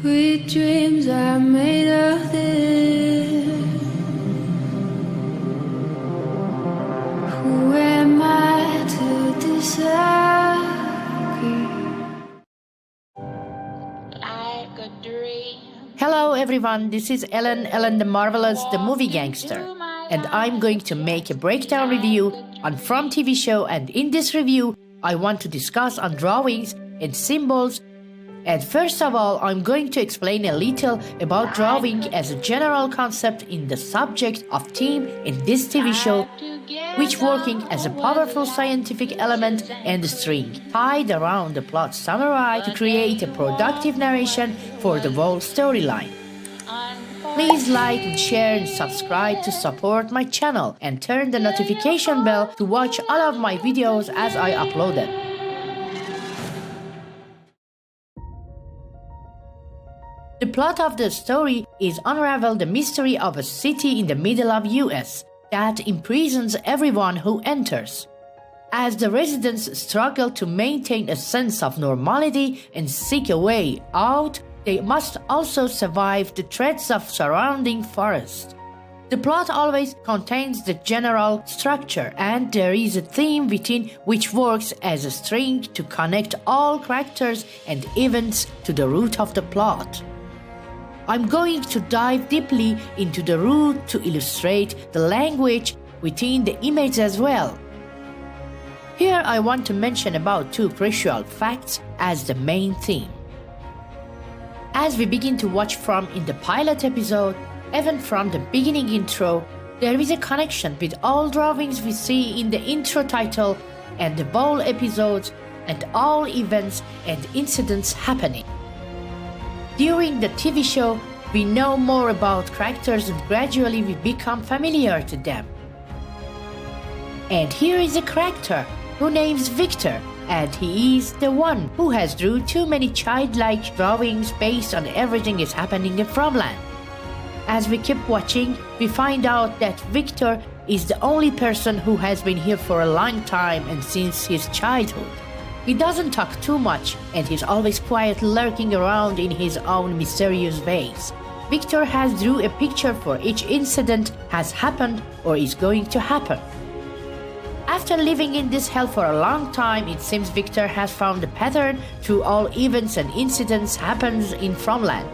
Sweet dreams are made of this. Who am I to disagree? Like a dream. Hello everyone, this is Ellen the Marvelous, the movie gangster, and I'm going to make a breakdown review on From TV show, and in this review I want to discuss on drawings and symbols. And first of all, I'm going to explain a little about drawing as a general concept in the subject of theme in this TV show, which working as a powerful scientific element and string tied around the plot summary to create a productive narration for the whole storyline. Please like and share and subscribe to support my channel and turn the notification bell to watch all of my videos as I upload them. The plot of the story is unravel the mystery of a city in the middle of US that imprisons everyone who enters. As the residents struggle to maintain a sense of normality and seek a way out, they must also survive the threats of surrounding forest. The plot always contains the general structure, and there is a theme within which works as a string to connect all characters and events to the root of the plot. I'm going to dive deeply into the root to illustrate the language within the image as well. Here I want to mention about two crucial facts as the main theme. As we begin to watch from in the pilot episode, even from the beginning intro, there is a connection with all drawings we see in the intro title and the whole episodes and all events and incidents happening. During the TV show, we know more about characters and gradually we become familiar to them. And here is a character who names Victor, and he is the one who has drew too many childlike drawings based on everything is happening in Fromland. As we keep watching, we find out that Victor is the only person who has been here for a long time and since his childhood. He doesn't talk too much, and he's always quiet, lurking around in his own mysterious ways. Victor has drew a picture for each incident has happened or is going to happen. After living in this hell for a long time, it seems Victor has found a pattern through all events and incidents happens in Fromland.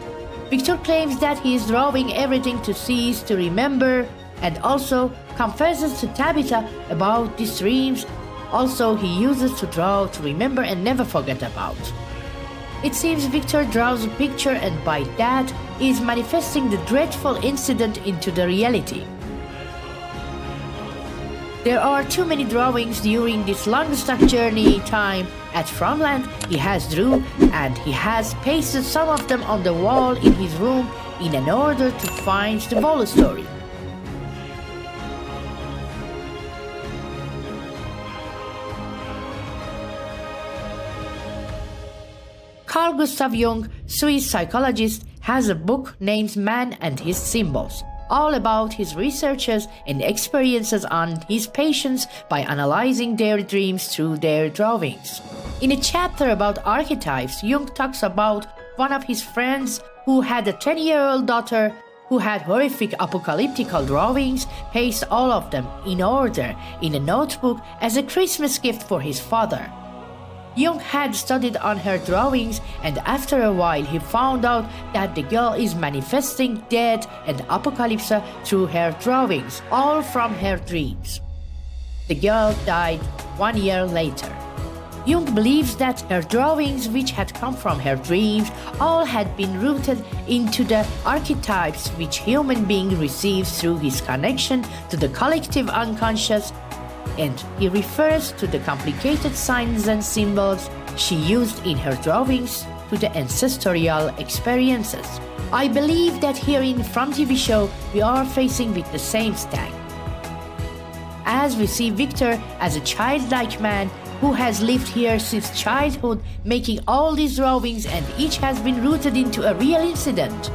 Victor claims that he is drawing everything to cease to remember, and also confesses to Tabitha about these dreams. Also, he uses to draw to remember and never forget about. It seems Victor draws a picture and by that is manifesting the dreadful incident into the reality. There are too many drawings during this long stuck journey time at Fromland he has drew, and he has pasted some of them on the wall in his room in an order to find the whole story. Carl Gustav Jung, Swiss psychologist, has a book named Man and His Symbols, all about his researches and experiences on his patients by analyzing their dreams through their drawings. In a chapter about archetypes, Jung talks about one of his friends who had a 10-year-old daughter who had horrific apocalyptical drawings, pasted all of them in order in a notebook as a Christmas gift for his father. Jung had studied on her drawings, and after a while he found out that the girl is manifesting death and apocalypse through her drawings, all from her dreams. The girl died 1 year later. Jung believes that her drawings, which had come from her dreams, all had been rooted into the archetypes which human being receives through his connection to the collective unconscious, and he refers to the complicated signs and symbols she used in her drawings to the ancestral experiences. I believe that here in From TV show we are facing with the same stack. As we see Victor as a childlike man who has lived here since childhood, making all these drawings, and each has been rooted into a real incident.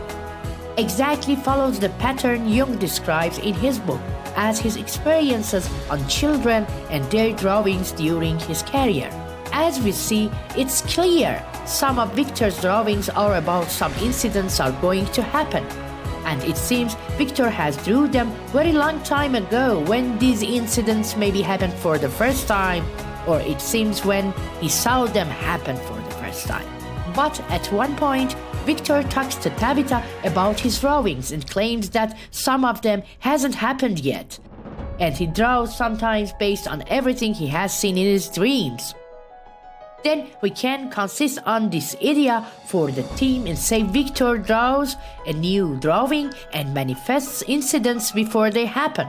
Exactly follows the pattern Jung describes in his book as his experiences on children and their drawings during his career. as we see, it's clear some of Victor's drawings are about some incidents are going to happen. And it seems Victor has drew them very long time ago when these incidents maybe happened for the first time, or it seems when he saw them happen for the first time. But at one point, Victor talks to Tabitha about his drawings and claims that some of them hasn't happened yet. And he draws sometimes based on everything he has seen in his dreams. Then we can consist on this idea for the team and say Victor draws a new drawing and manifests incidents before they happen.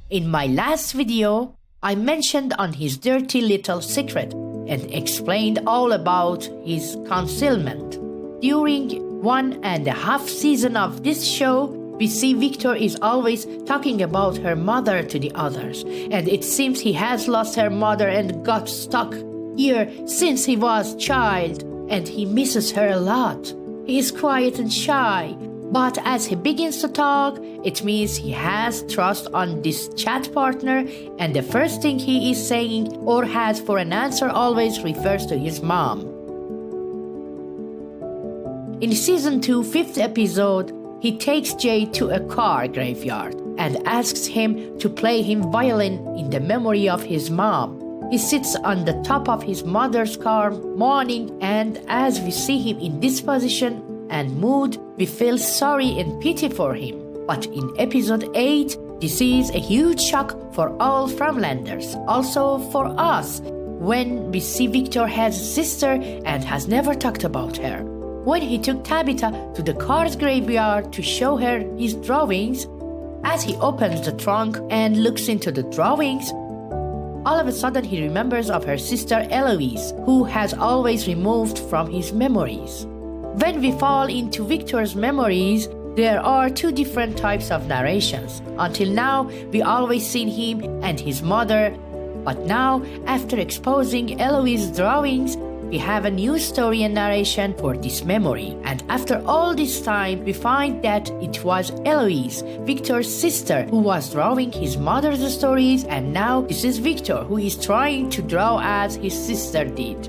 In my last video, I mentioned on his dirty little secret and explained all about his concealment. During 1.5 seasons of this show, we see Victor is always talking about her mother to the others, and it seems he has lost her mother and got stuck here since he was a child, and he misses her a lot. He is quiet and shy, but as he begins to talk, it means he has trust on this chat partner, and the first thing he is saying or has for an answer always refers to his mom. In season 2, 5th episode, he takes Jay to a car graveyard and asks him to play him violin in the memory of his mom. He sits on the top of his mother's car mourning, and as we see him in this position and mood, we feel sorry and pity for him. But in episode 8, this is a huge shock for all Farmlanders, also for us, when we see Victor has a sister and has never talked about her. When he took Tabitha to the car's graveyard to show her his drawings, as he opens the trunk and looks into the drawings, all of a sudden he remembers of her sister Eloise, who has always removed from his memories. When we fall into Victor's memories, there are 2 different types of narrations. Until now, we always seen him and his mother, but now, after exposing Eloise's drawings, we have a new story and narration for this memory. And after all this time, we find that it was Eloise, Victor's sister, who was drawing his mother's stories, and now this is Victor who is trying to draw as his sister did.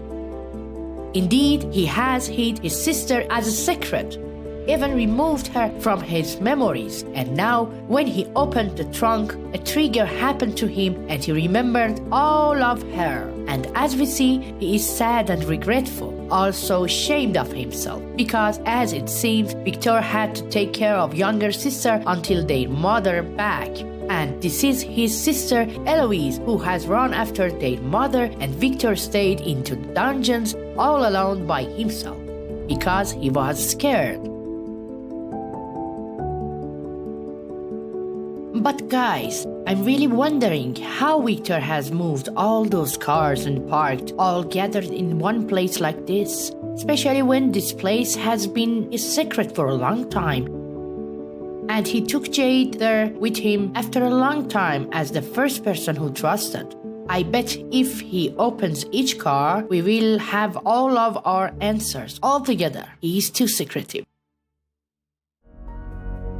Indeed, he has hid his sister as a secret, even removed her from his memories, and now when he opened the trunk, a trigger happened to him and he remembered all of her. And as we see, he is sad and regretful, also ashamed of himself, because as it seems, Victor had to take care of younger sister until their mother back. And this is his sister Eloise, who has run after their mother, and Victor stayed into dungeons all alone by himself because he was scared. But guys, I'm really wondering how Victor has moved all those cars and parked all gathered in one place like this, especially when this place has been a secret for a long time. And he took Jade there with him after a long time as the first person who trusted. I bet if he opens each car, we will have all of our answers all together. He is too secretive.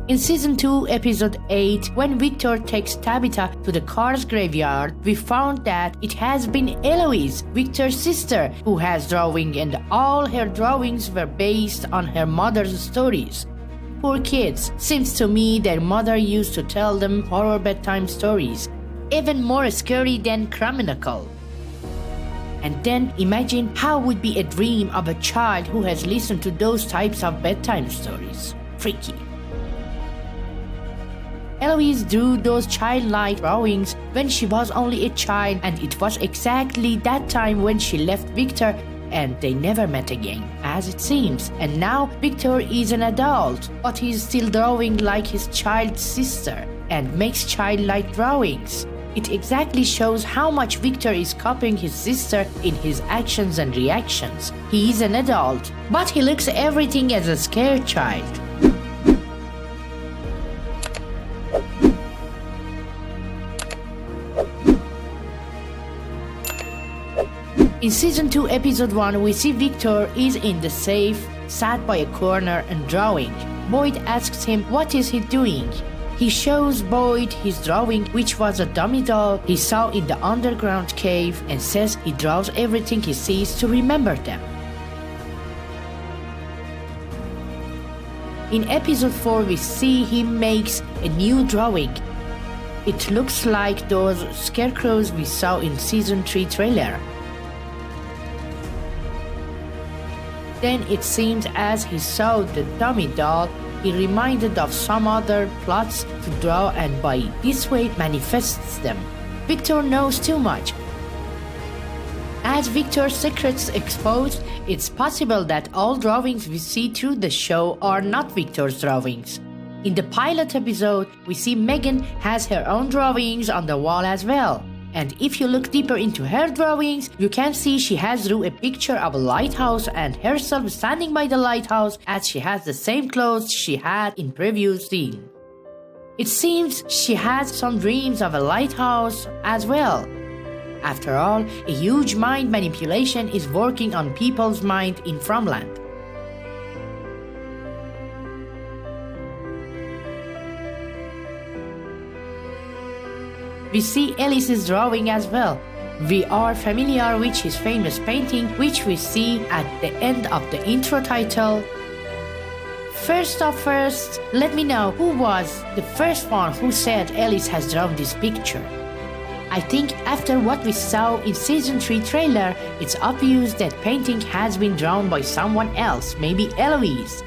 In season 2, episode 8, when Victor takes Tabitha to the car's graveyard, we found that it has been Eloise, Victor's sister, who has drawing, and all her drawings were based on her mother's stories. Poor kids, seems to me their mother used to tell them horror bedtime stories, even more scary than criminal. And then imagine how would be a dream of a child who has listened to those types of bedtime stories. Freaky. Eloise drew those childlike drawings when she was only a child, and it was exactly that time when she left Victor and they never met again, as it seems. And now Victor is an adult, but he's still drawing like his child sister and makes childlike drawings. It exactly shows how much Victor is copying his sister in his actions and reactions. He is an adult, but he looks everything as a scared child. In season 2, episode 1, we see Victor is in the safe, sat by a corner and drawing. Boyd asks him what is he doing. He shows Boyd his drawing, which was a dummy doll he saw in the underground cave, and says he draws everything he sees to remember them. In episode 4, we see him makes a new drawing. It looks like those scarecrows we saw in season 3 trailer. Then it seems as he saw the dummy doll, he reminded of some other plots to draw and by this way manifests them. Victor knows too much. As Victor's secrets exposed, it's possible that all drawings we see through the show are not Victor's drawings. In the pilot episode, we see Megan has her own drawings on the wall as well. And if you look deeper into her drawings, you can see she has drew a picture of a lighthouse and herself standing by the lighthouse, as she has the same clothes she had in previous scene. It seems she has some dreams of a lighthouse as well. After all, a huge mind manipulation is working on people's mind in Farmland. We see Ellis's drawing as well. We are familiar with his famous painting, which we see at the end of the intro title. First, let me know who was the first one who said Ellis has drawn this picture. I think after what we saw in season 3 trailer, it's obvious that painting has been drawn by someone else, maybe Eloise.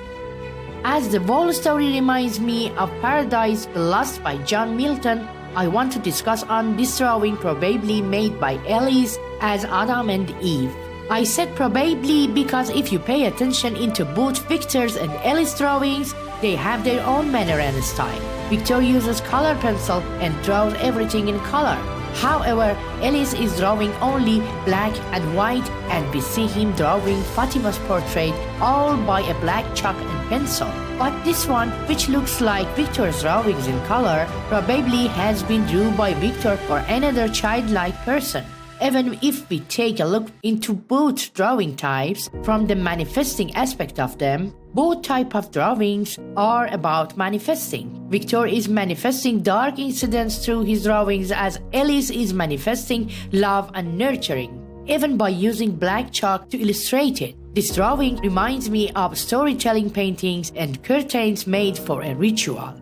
As the whole story reminds me of Paradise Lost by John Milton, I want to discuss on this drawing probably made by Ellis as Adam and Eve. I said probably because if you pay attention into both Victor's and Ellis' drawings, they have their own manner and style. Victor uses color pencil and draws everything in color. However, Ellis is drawing only black and white, and we see him drawing Fatima's portrait all by a black chalk and pencil. But this one, which looks like Victor's drawings in color, probably has been drawn by Victor or another childlike person. Even if we take a look into both drawing types, from the manifesting aspect of them, both types of drawings are about manifesting. Victor is manifesting dark incidents through his drawings, as Ellis is manifesting love and nurturing, even by using black chalk to illustrate it. This drawing reminds me of storytelling paintings and curtains made for a ritual.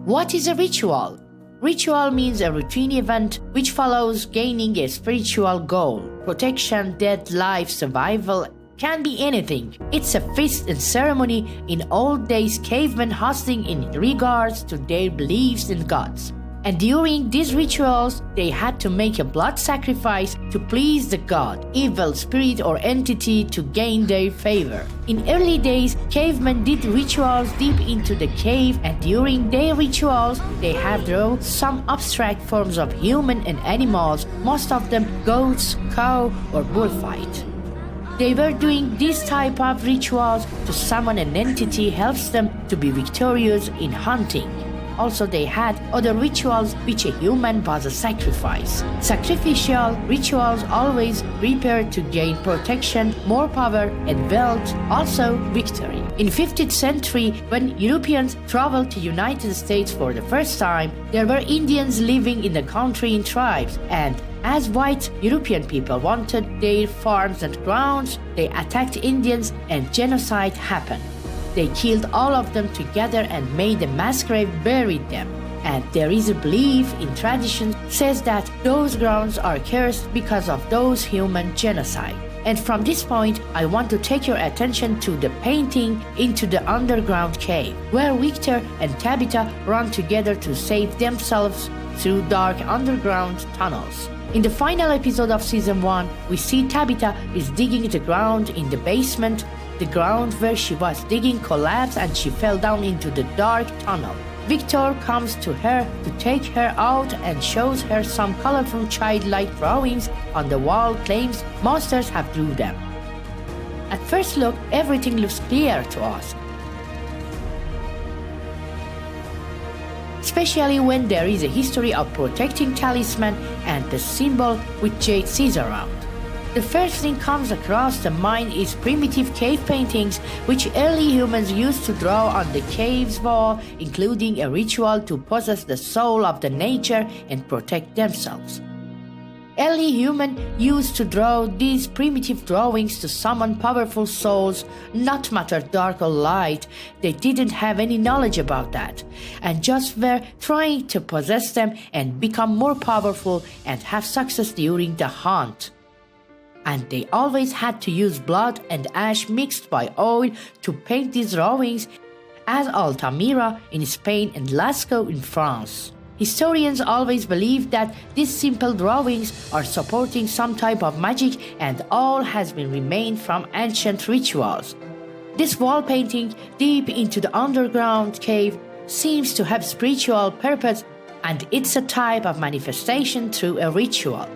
What is a ritual? Ritual means a routine event which follows gaining a spiritual goal. Protection, death, life, survival, can be anything. It's a feast and ceremony in old days cavemen hosting in regards to their beliefs in gods. And during these rituals, they had to make a blood sacrifice to please the god, evil spirit or entity to gain their favor. In early days, cavemen did rituals deep into the cave, and during their rituals, they have drawn some abstract forms of human and animals, most of them goats, cow or bullfight. They were doing this type of rituals to summon an entity helps them to be victorious in hunting. Also, they had other rituals which a human was a sacrifice. Sacrificial rituals always prepare to gain protection, more power and wealth, also victory. In 15th century, when Europeans traveled to United States for the first time, there were Indians living in the country in tribes, and as white European people wanted their farms and grounds, they attacked Indians and genocide happened. They killed all of them together and made a mass grave, buried them. And there is a belief in tradition says that those grounds are cursed because of those human genocide. And from this point, I want to take your attention to the painting into the underground cave, where Victor and Tabitha run together to save themselves through dark underground tunnels. In the final episode of season 1, we see Tabitha is digging the ground in the basement. The ground where she was digging collapsed and she fell down into the dark tunnel. Victor comes to her to take her out and shows her some colorful childlike drawings on the wall, claims monsters have drew them. At first look, everything looks clear to us, especially when there is a history of protecting talisman and the symbol with jade seeds around. The first thing comes across the mind is primitive cave paintings which early humans used to draw on the cave's wall, including a ritual to possess the soul of the nature and protect themselves. Early humans used to draw these primitive drawings to summon powerful souls, not matter dark or light. They didn't have any knowledge about that, and just were trying to possess them and become more powerful and have success during the hunt. And they always had to use blood and ash mixed by oil to paint these drawings, as Altamira in Spain and Lascaux in France. Historians always believe that these simple drawings are supporting some type of magic, and all has been remained from ancient rituals. This wall painting deep into the underground cave seems to have spiritual purpose, and it's a type of manifestation through a ritual.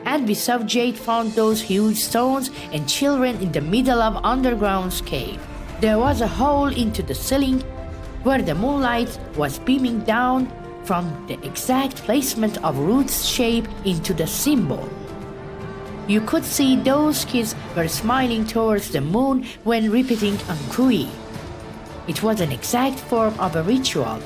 And we saw Jade found those huge stones and children in the middle of underground cave. There was a hole into the ceiling where the moonlight was beaming down from the exact placement of Ruth's shape into the symbol. You could see those kids were smiling towards the moon when repeating Ankui. It was an exact form of a ritual.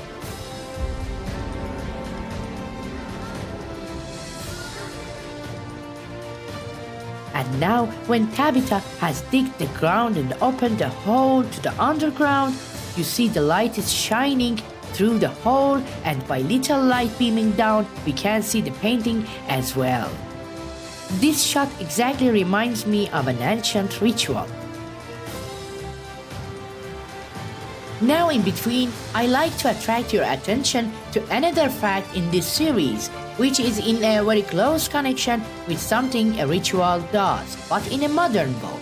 And now, when Tabitha has digged the ground and opened the hole to the underground, you see the light is shining through the hole, and by little light beaming down, we can see the painting as well. This shot exactly reminds me of an ancient ritual. Now in between, I like to attract your attention to another fact in this series, which is in a very close connection with something a ritual does, but in a modern way.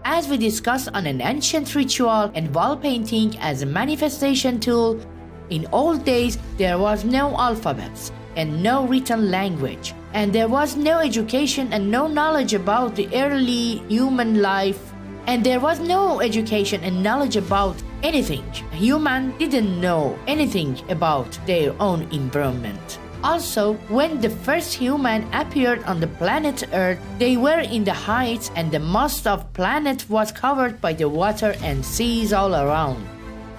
As we discussed on an ancient ritual and wall painting as a manifestation tool, in old days there was no alphabets and no written language, and there was no education and no knowledge about the early human life, and there was no education and knowledge about anything. Humans didn't know anything about their own environment. Also, when the first human appeared on the planet Earth, they were in the heights, and the most of planet was covered by the water and seas all around.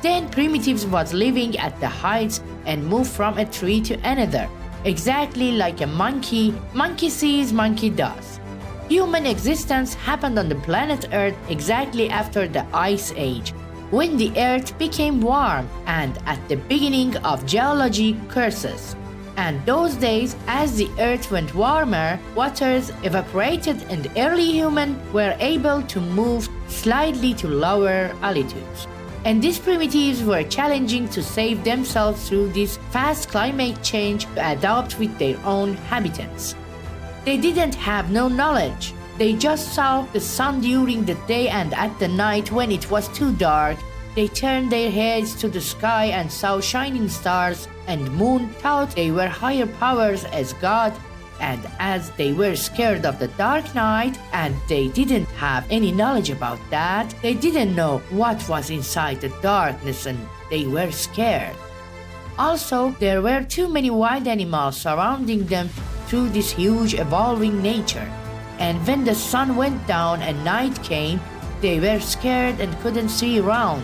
Then primitives was living at the heights and moved from a tree to another, exactly like a monkey. Monkey sees, monkey does. Human existence happened on the planet Earth exactly after the Ice Age, when the Earth became warm and at the beginning of geology curses. And those days, as the earth went warmer, waters evaporated and early humans were able to move slightly to lower altitudes. And these primitives were challenging to save themselves through this fast climate change to adapt with their own habitats. They didn't have no knowledge. They just saw the sun during the day, and at the night when it was too dark, they turned their heads to the sky and saw shining stars and moon, thought they were higher powers as God, and as they were scared of the dark night and they didn't have any knowledge about that, they didn't know what was inside the darkness and they were scared. Also, there were too many wild animals surrounding them through this huge evolving nature. And when the sun went down and night came, they were scared and couldn't see around.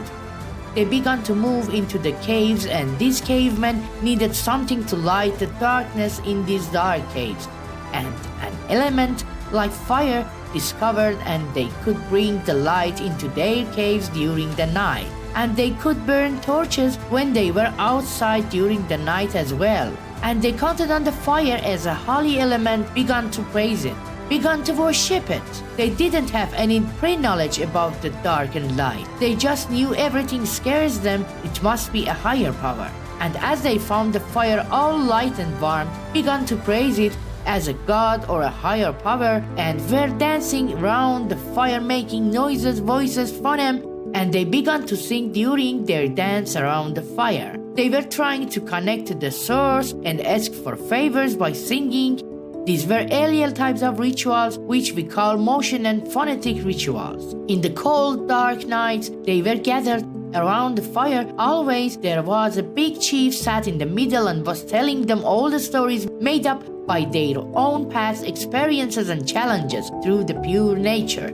They began to move into the caves, and these cavemen needed something to light the darkness in these dark caves. And an element like fire discovered, and they could bring the light into their caves during the night. And they could burn torches when they were outside during the night as well. And they counted on the fire as a holy element, began to praise it, began to worship it. They didn't have any pre-knowledge about the dark and light. They just knew everything scares them, it must be a higher power. and as they found the fire all light and warm, began to praise it as a god or a higher power, and were dancing around the fire, making noises, voices, phoneme, and they began to sing during their dance around the fire. They were trying to connect to the source and ask for favors by singing. These were earlier types of rituals, which we call motion and phonetic rituals. In the cold, dark nights, they were gathered around the fire. Always there was a big chief sat in the middle and was telling them all the stories made up by their own past experiences and challenges through the pure nature.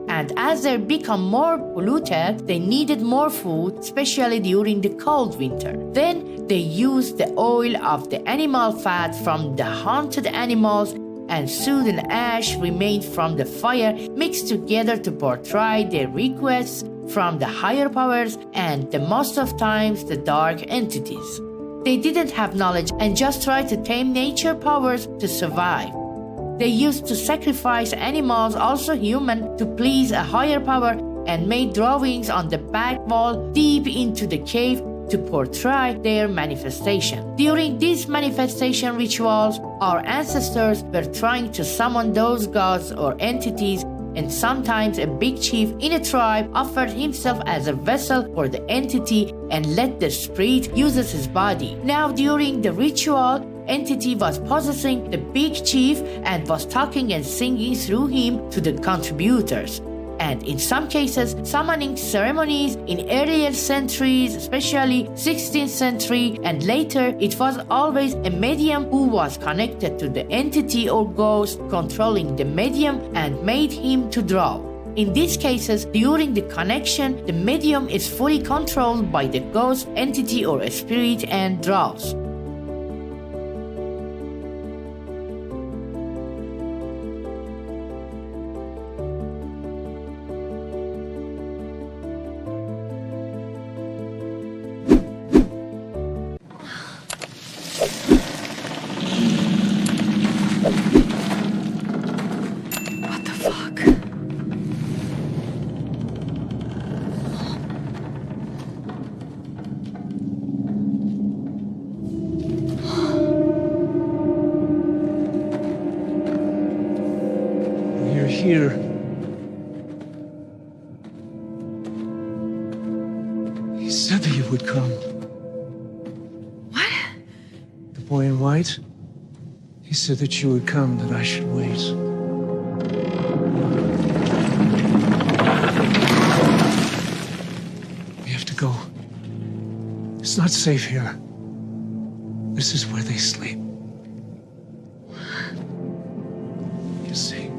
And as they become more polluted, they needed more food, especially during the cold winter. Then they used the oil of the animal fat from the hunted animals, and soot and ash remained from the fire, mixed together to portray their requests from the higher powers and the most of times the dark entities. They didn't have knowledge and just tried to tame nature powers to survive. They used to sacrifice animals, also human, to please a higher power, and made drawings on the back wall deep into the cave to portray their manifestation. During these manifestation rituals, our ancestors were trying to summon those gods or entities, and sometimes a big chief in a tribe offered himself as a vessel for the entity and let the spirit use his body. Now during the ritual, entity was possessing the big chief and was talking and singing through him to the contributors. And in some cases, summoning ceremonies in earlier centuries, especially 16th century and later, it was always a medium who was connected to the entity or ghost, controlling the medium and made him to draw. In these cases, during the connection, the medium is fully controlled by the ghost, entity or spirit and draws. Here. He said that you would come. What? The boy in white? He said that you would come, that I should wait. We have to go. It's not safe here. This is where they sleep. You see.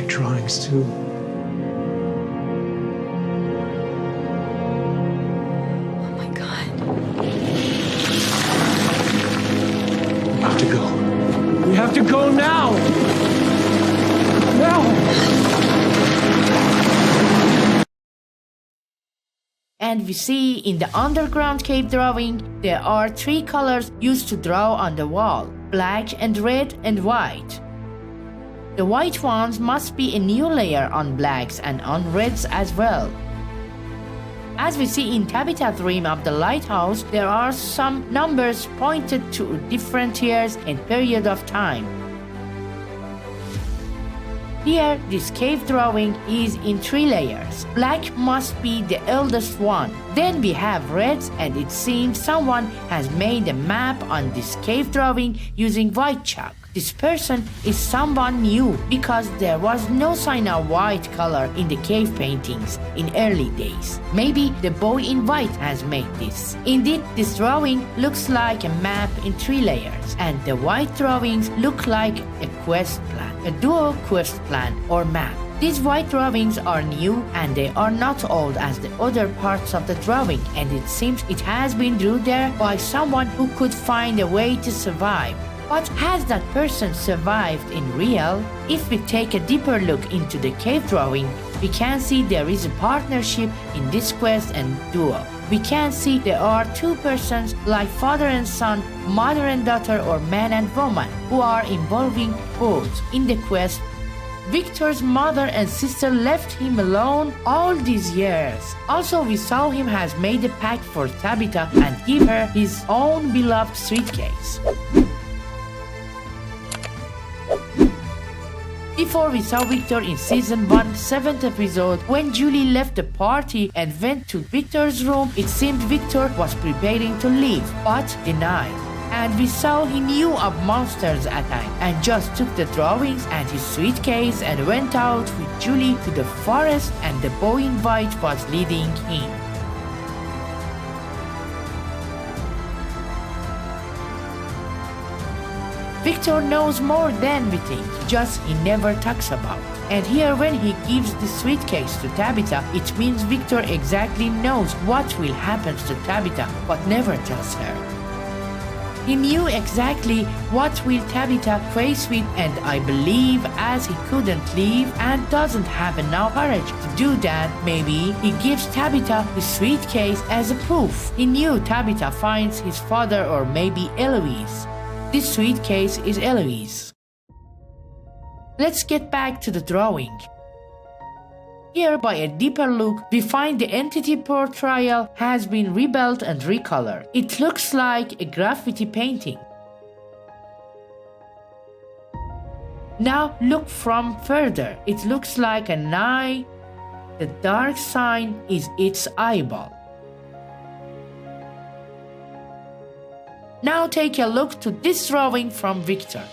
Drawings too. Oh my God. We have to go. We have to go now! Now! And we see in the underground cave drawing, there are 3 colors used to draw on the wall: black and red and white. The white ones must be a new layer on blacks and on reds as well. As we see in Tabitha's dream of the lighthouse, there are some numbers pointed to different years and period of time. Here, this cave drawing is in 3 layers. Black must be the eldest one. Then we have reds, and it seems someone has made a map on this cave drawing using white chalk. This person is someone new because there was no sign of white color in the cave paintings in early days. Maybe the boy in white has made this. Indeed, this drawing looks like a map in 3 layers, and the white drawings look like a quest plan, a dual quest plan or map. These white drawings are new and they are not old as the other parts of the drawing, and it seems it has been drew there by someone who could find a way to survive. But has that person survived in real? If we take a deeper look into the cave drawing, we can see there is a partnership in this quest and duo. We can see there are 2 persons like father and son, mother and daughter, or man and woman who are involving both in the quest. Victor's mother and sister left him alone all these years. Also, we saw him has made a pact for Tabitha and give her his own beloved suitcase. Before we saw Victor in season 1, 7th episode, when Julie left the party and went to Victor's room, it seemed Victor was preparing to leave, but denied. And we saw he knew of monsters attack and just took the drawings and his suitcase and went out with Julie to the forest, and the boy in white was leading him. Victor knows more than we think, just he never talks about. And here when he gives the suitcase to Tabitha, it means Victor exactly knows what will happen to Tabitha, but never tells her. He knew exactly what will Tabitha face with, and I believe as he couldn't leave and doesn't have enough courage to do that, maybe he gives Tabitha his suitcase as a proof. He knew Tabitha finds his father or maybe Eloise. This suitcase is Eloise. Let's get back to the drawing. Here, by a deeper look, we find the entity portrayal has been rebuilt and recolored. It looks like a graffiti painting. Now look from further. It looks like an eye. The dark sign is its eyeball. Now take a look to this drawing from Victor.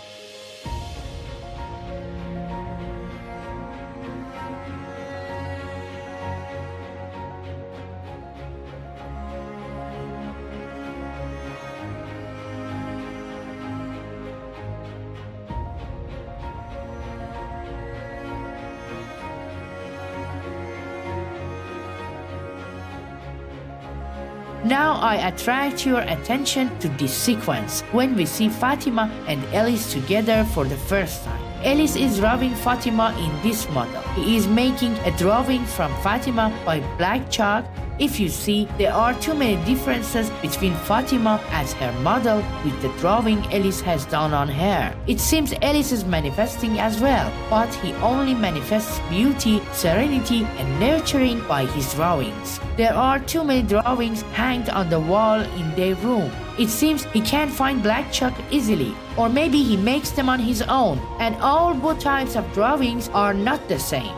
Now I attract your attention to this sequence when we see Fatima and Ellis together for the first time. Ellis is drawing Fatima in this model. He is making a drawing from Fatima by black chalk. If you see, there are too many differences between Fatima as her model with the drawing Ellis has done on her. It seems Ellis is manifesting as well, but he only manifests beauty, serenity, and nurturing by his drawings. There are too many drawings hanged on the wall in their room. It seems he can't find black chalk easily, or maybe he makes them on his own, and all both types of drawings are not the same.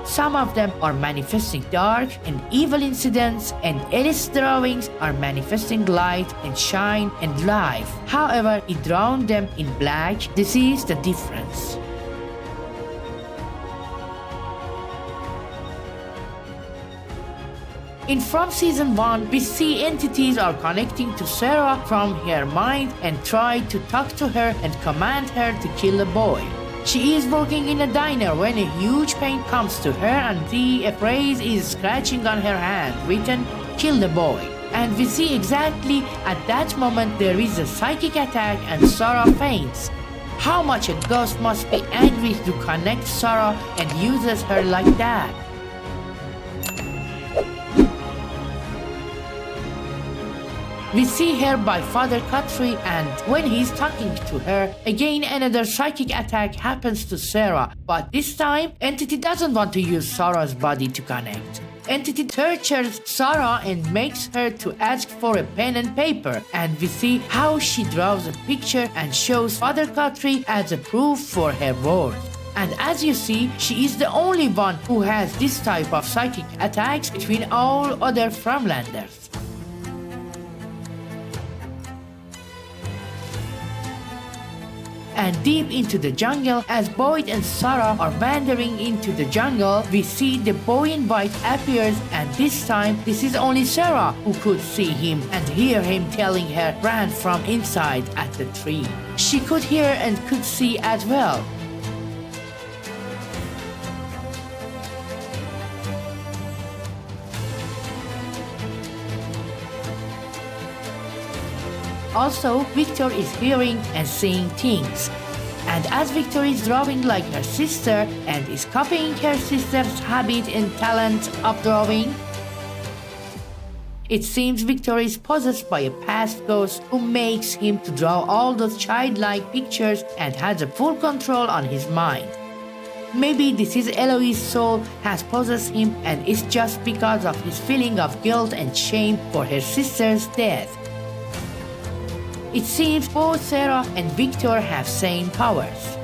Some of them are manifesting dark and evil incidents, and Ellis' drawings are manifesting light and shine and life. However, he drawn them in black. This is the difference. In From Season 1, we see entities are connecting to Sara from her mind and try to talk to her and command her to kill the boy. She is working in a diner when a huge pain comes to her and a phrase is scratching on her hand written, "Kill the boy." And we see exactly at that moment there is a psychic attack and Sara faints. How much a ghost must be angry to connect Sara and uses her like that? We see her by Father Guthrie, and when he's talking to her, again another psychic attack happens to Sara, but this time Entity doesn't want to use Sara's body to connect. Entity tortures Sara and makes her to ask for a pen and paper, and we see how she draws a picture and shows Father Guthrie as a proof for her words. And as you see, she is the only one who has this type of psychic attacks between all other Farmlanders. And deep into the jungle, as Boyd and Sara are wandering into the jungle, we see the boy in white appears, and this time this is only Sara who could see him and hear him telling her ran from inside at the tree. She could hear and could see as well. Also, Victor is hearing and seeing things. And as Victor is drawing like her sister and is copying her sister's habit and talent of drawing, it seems Victor is possessed by a past ghost who makes him to draw all those childlike pictures and has a full control on his mind. Maybe this is Eloise's soul has possessed him and it's just because of his feeling of guilt and shame for her sister's death. It seems both Sara and Victor have same powers.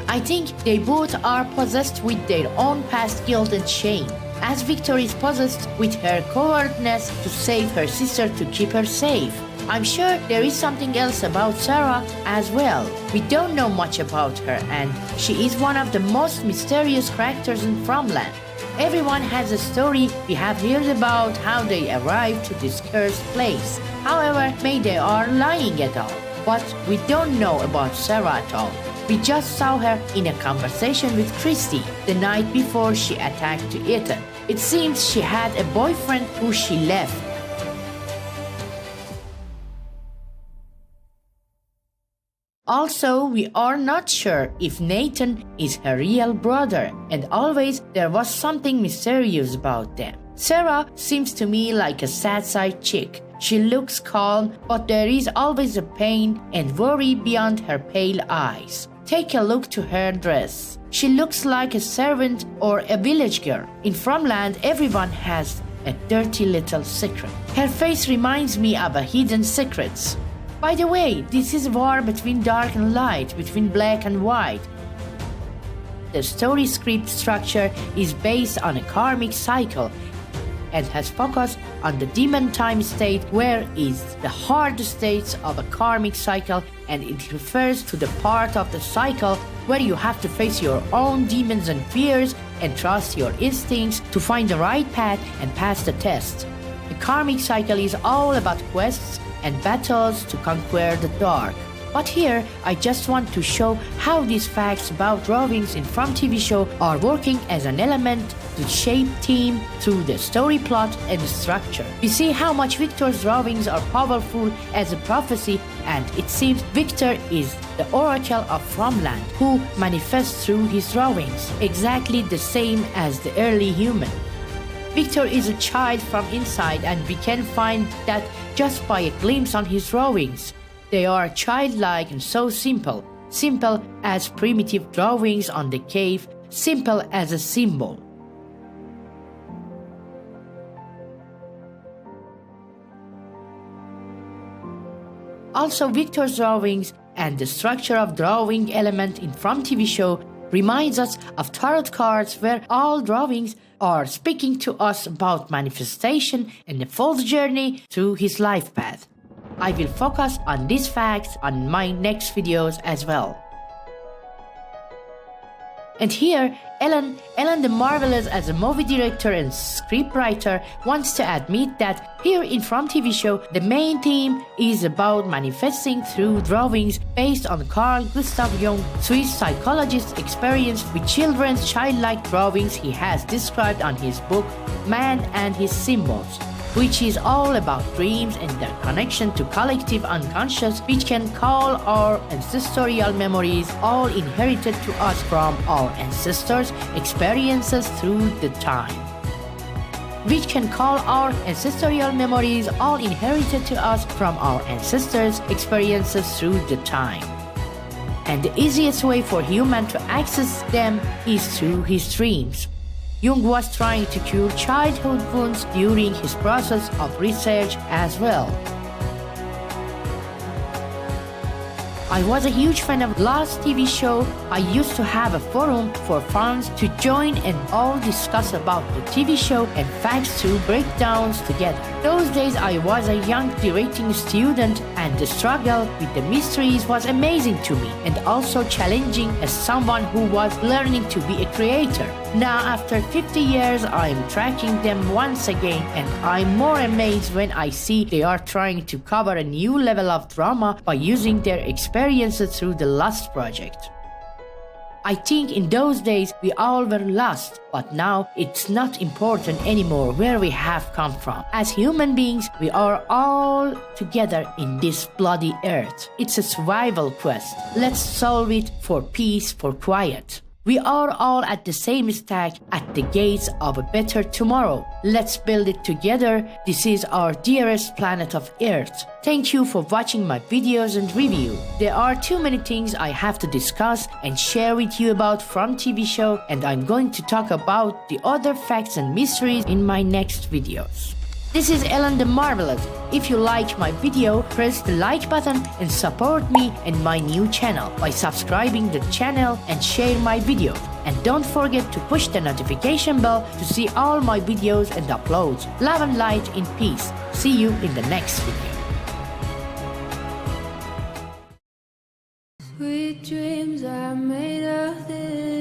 I think they both are possessed with their own past guilt and shame, as Victor is possessed with her cowardness to save her sister to keep her safe. I'm sure there is something else about Sara as well. We don't know much about her and she is one of the most mysterious characters in Farmland. Everyone has a story. We have heard about how they arrived to this cursed place. However, maybe they are lying at all. But we don't know about Sara at all. We just saw her in a conversation with Christy the night before she attacked Ethan. It seems she had a boyfriend who she left. Also, we are not sure if Nathan is her real brother, and always there was something mysterious about them. Sara seems to me like a sad-side chick. She looks calm, but there is always a pain and worry beyond her pale eyes. Take a look to her dress. She looks like a servant or a village girl. In Farmland, everyone has a dirty little secret. Her face reminds me of a hidden secrets. By the way, this is war between dark and light, between black and white. The story script structure is based on a karmic cycle and has focused on the demon time state, where is the hard states of a karmic cycle, and it refers to the part of the cycle where you have to face your own demons and fears and trust your instincts to find the right path and pass the test. The karmic cycle is all about quests and battles to conquer the dark. But here, I just want to show how these facts about drawings in From TV show are working as an element to shape theme through the story plot and structure. We see how much Victor's drawings are powerful as a prophecy, and it seems Victor is the oracle of Farmland who manifests through his drawings, exactly the same as the early human. Victor is a child from inside, and we can find that just by a glimpse on his drawings. They are childlike and so simple, simple as primitive drawings on the cave, simple as a symbol. Also, Victor's drawings and the structure of drawing element in From TV show reminds us of tarot cards, where all drawings are speaking to us about manifestation and the false journey through his life path. I will focus on these facts on my next videos as well. And here, Ellen the Marvelous, as a movie director and scriptwriter, wants to admit that here in From TV show, the main theme is about manifesting through drawings based on Carl Gustav Jung, Swiss psychologist's experience with children's childlike drawings he has described on his book Man and His Symbols, which is all about dreams and their connection to collective unconscious, which can call our ancestral memories, all inherited to us from our ancestors' experiences through the time. Which can call our ancestral memories, all inherited to us from our ancestors' experiences through the time. And the easiest way for human to access them is through his dreams. Jung was trying to cure childhood wounds during his process of research as well. I was a huge fan of last TV show. I used to have a forum for fans to join and all discuss about the TV show and facts through breakdowns together. Those days I was a young directing student, and the struggle with the mysteries was amazing to me and also challenging as someone who was learning to be a creator. Now after 50 years I am tracking them once again, and I'm more amazed when I see they are trying to cover a new level of drama by using their experiences through the Lost project. I think in those days we all were lost, but now it's not important anymore where we have come from. As human beings, we are all together in this bloody earth. It's a survival quest. Let's solve it for peace, for quiet. We are all at the same stack at the gates of a better tomorrow. Let's build it together. This is our dearest planet of Earth. Thank you for watching my videos and review. There are too many things I have to discuss and share with you about from TV show, and I'm going to talk about the other facts and mysteries in my next videos. This is Ellen the Marvelous. If you like my video, press the like button and support me and my new channel by subscribing the channel and share my video. And don't forget to push the notification bell to see all my videos and uploads. Love and light in peace. See you in the next video. Sweet dreams are made of this.